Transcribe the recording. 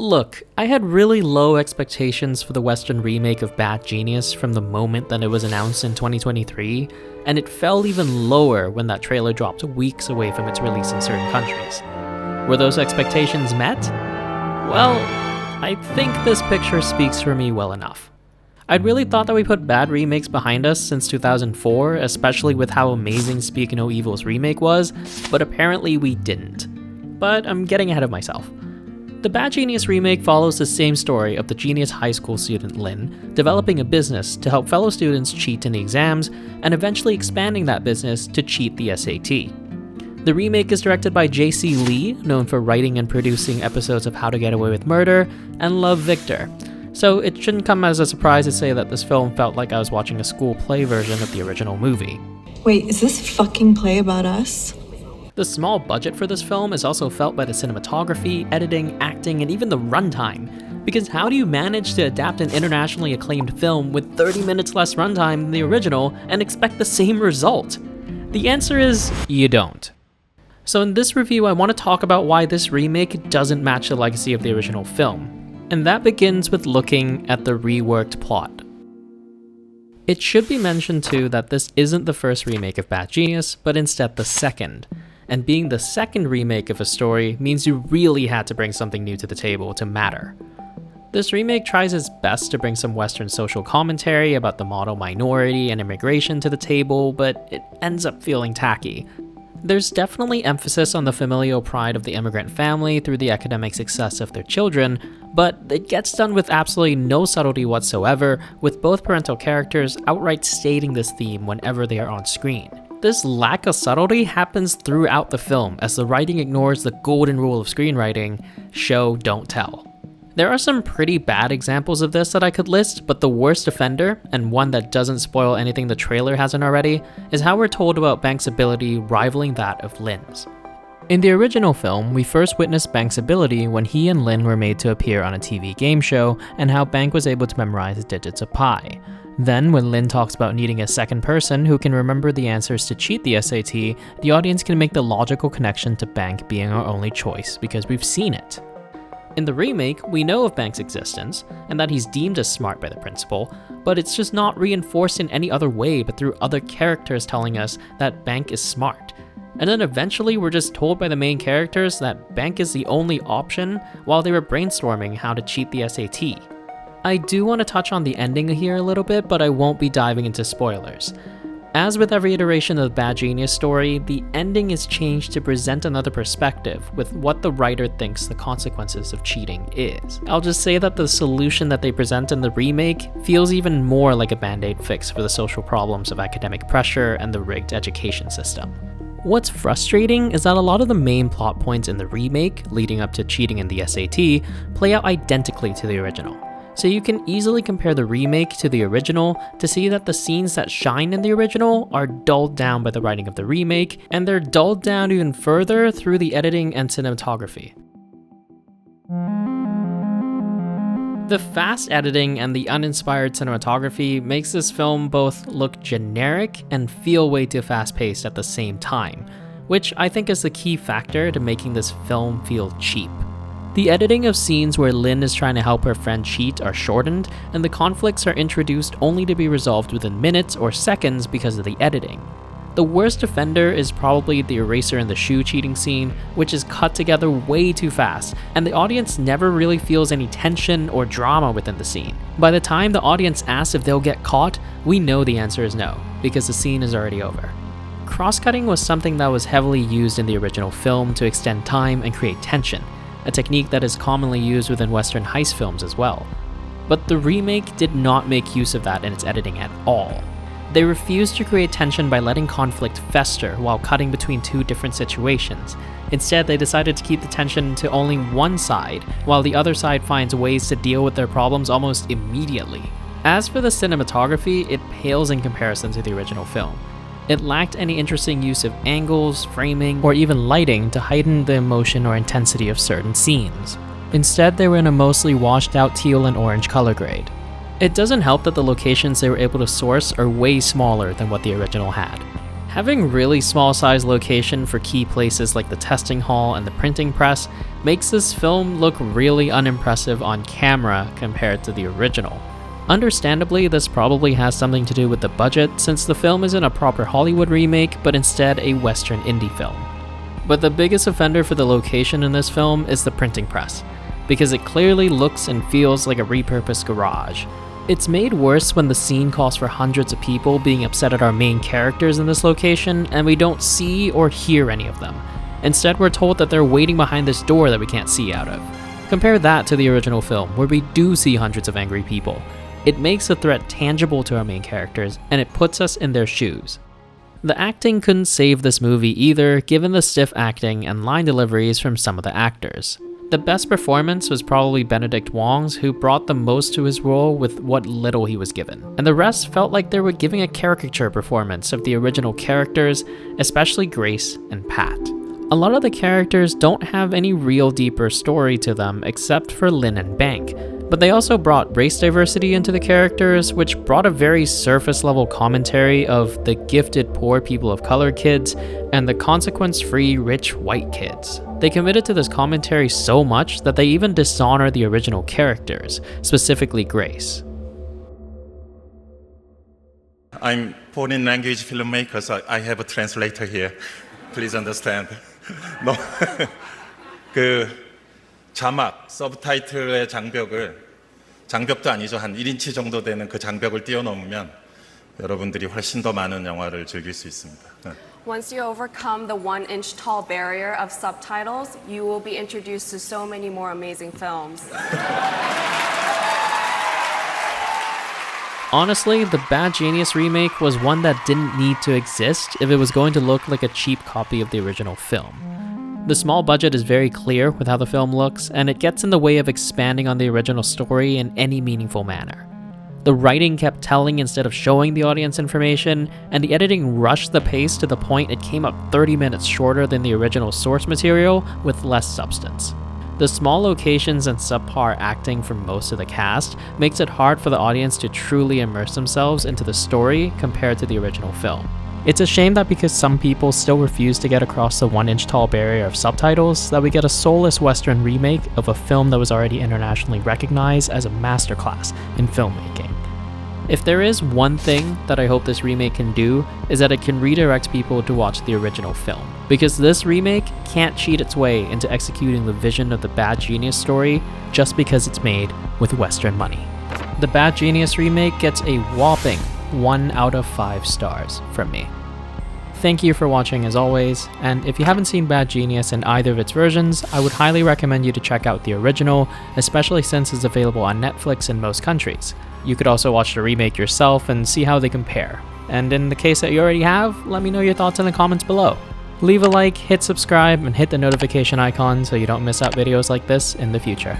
Look, I had really low expectations for the Western remake of Bad Genius from the moment that it was announced in 2023, and it fell even lower when that trailer dropped weeks away from its release in certain countries. Were those expectations met? Well, I think this picture speaks for me well enough. I'd really thought that we put bad remakes behind us since 2004, especially with how amazing Speak No Evil's remake was, but apparently we didn't. But I'm getting ahead of myself. The Bad Genius remake follows the same story of the genius high school student Lin developing a business to help fellow students cheat in the exams and eventually expanding that business to cheat the SAT. The remake is directed by J.C. Lee, known for writing and producing episodes of How to Get Away with Murder and Love, Victor. So it shouldn't come as a surprise to say that this film felt like I was watching a school play version of the original movie. Wait, is this fucking play about us? The small budget for this film is also felt by the cinematography, editing, acting, and even the runtime. Because how do you manage to adapt an internationally acclaimed film with 30 minutes less runtime than the original and expect the same result? The answer is, you don't. So in this review, I want to talk about why this remake doesn't match the legacy of the original film. And that begins with looking at the reworked plot. It should be mentioned too that this isn't the first remake of Bad Genius, but instead the second. And being the second remake of a story means you really had to bring something new to the table to matter. This remake tries its best to bring some Western social commentary about the model minority and immigration to the table, but it ends up feeling tacky. There's definitely emphasis on the familial pride of the immigrant family through the academic success of their children, but it gets done with absolutely no subtlety whatsoever, with both parental characters outright stating this theme whenever they are on screen. This lack of subtlety happens throughout the film as the writing ignores the golden rule of screenwriting: show, don't tell. There are some pretty bad examples of this that I could list, but the worst offender, and one that doesn't spoil anything the trailer hasn't already, is how we're told about Bank's ability rivaling that of Lin's. In the original film, we first witnessed Bank's ability when he and Lin were made to appear on a TV game show, and how Bank was able to memorize digits of pi. Then, when Lin talks about needing a second person who can remember the answers to cheat the SAT, the audience can make the logical connection to Bank being our only choice because we've seen it. In the remake, we know of Bank's existence, and that he's deemed as smart by the principal, but it's just not reinforced in any other way but through other characters telling us that Bank is smart. And then eventually we're just told by the main characters that Bank is the only option while they were brainstorming how to cheat the SAT. I do want to touch on the ending here a little bit, but I won't be diving into spoilers. As with every iteration of the Bad Genius story, the ending is changed to present another perspective with what the writer thinks the consequences of cheating is. I'll just say that the solution that they present in the remake feels even more like a band-aid fix for the social problems of academic pressure and the rigged education system. What's frustrating is that a lot of the main plot points in the remake, leading up to cheating in the SAT, play out identically to the original. So you can easily compare the remake to the original to see that the scenes that shine in the original are dulled down by the writing of the remake, and they're dulled down even further through the editing and cinematography. The fast editing and the uninspired cinematography makes this film both look generic and feel way too fast-paced at the same time, which I think is the key factor to making this film feel cheap. The editing of scenes where Lin is trying to help her friend cheat are shortened, and the conflicts are introduced only to be resolved within minutes or seconds because of the editing. The worst offender is probably the eraser and the shoe cheating scene, which is cut together way too fast, and the audience never really feels any tension or drama within the scene. By the time the audience asks if they'll get caught, we know the answer is no, because the scene is already over. Cross-cutting was something that was heavily used in the original film to extend time and create tension, a technique that is commonly used within Western heist films as well. But the remake did not make use of that in its editing at all. They refused to create tension by letting conflict fester while cutting between two different situations. Instead, they decided to keep the tension to only one side, while the other side finds ways to deal with their problems almost immediately. As for the cinematography, it pales in comparison to the original film. It lacked any interesting use of angles, framing, or even lighting to heighten the emotion or intensity of certain scenes. Instead, they were in a mostly washed out teal and orange color grade. It doesn't help that the locations they were able to source are way smaller than what the original had. Having really small size location for key places like the testing hall and the printing press makes this film look really unimpressive on camera compared to the original. Understandably, this probably has something to do with the budget, since the film isn't a proper Hollywood remake, but instead a Western indie film. But the biggest offender for the location in this film is the printing press, because it clearly looks and feels like a repurposed garage. It's made worse when the scene calls for hundreds of people being upset at our main characters in this location, and we don't see or hear any of them. Instead, we're told that they're waiting behind this door that we can't see out of. Compare that to the original film, where we do see hundreds of angry people. It makes the threat tangible to our main characters, and it puts us in their shoes. The acting couldn't save this movie either, given the stiff acting and line deliveries from some of the actors. The best performance was probably Benedict Wong's, who brought the most to his role with what little he was given. And the rest felt like they were giving a caricature performance of the original characters, especially Grace and Pat. A lot of the characters don't have any real deeper story to them except for Lynn and Bank, but they also brought race diversity into the characters, which brought a very surface level commentary of the gifted poor people of color kids and the consequence-free rich white kids. They committed to this commentary so much that they even dishonor the original characters, specifically Grace. I'm foreign language filmmaker, so I have a translator here. Please understand. No. 그 자막, 서브타이틀의 장벽도 아니죠. 한 1인치 정도 되는 그 장벽을 뛰어넘으면 여러분들이 훨씬 더 많은 영화를 즐길 수 있습니다. Once you overcome the 1-inch tall barrier of subtitles, you will be introduced to so many more amazing films. Honestly, the Bad Genius remake was one that didn't need to exist if it was going to look like a cheap copy of the original film. The small budget is very clear with how the film looks, and it gets in the way of expanding on the original story in any meaningful manner. The writing kept telling instead of showing the audience information, and the editing rushed the pace to the point it came up 30 minutes shorter than the original source material with less substance. The small locations and subpar acting from most of the cast makes it hard for the audience to truly immerse themselves into the story compared to the original film. It's a shame that because some people still refuse to get across the 1-inch tall barrier of subtitles, that we get a soulless Western remake of a film that was already internationally recognized as a masterclass in filmmaking. If there is one thing that I hope this remake can do, is that it can redirect people to watch the original film. Because this remake can't cheat its way into executing the vision of the Bad Genius story just because it's made with Western money. The Bad Genius remake gets a whopping 1 out of 5 stars from me. Thank you for watching as always, and if you haven't seen Bad Genius in either of its versions, I would highly recommend you to check out the original, especially since it's available on Netflix in most countries. You could also watch the remake yourself and see how they compare. And in the case that you already have, let me know your thoughts in the comments below. Leave a like, hit subscribe, and hit the notification icon so you don't miss out videos like this in the future.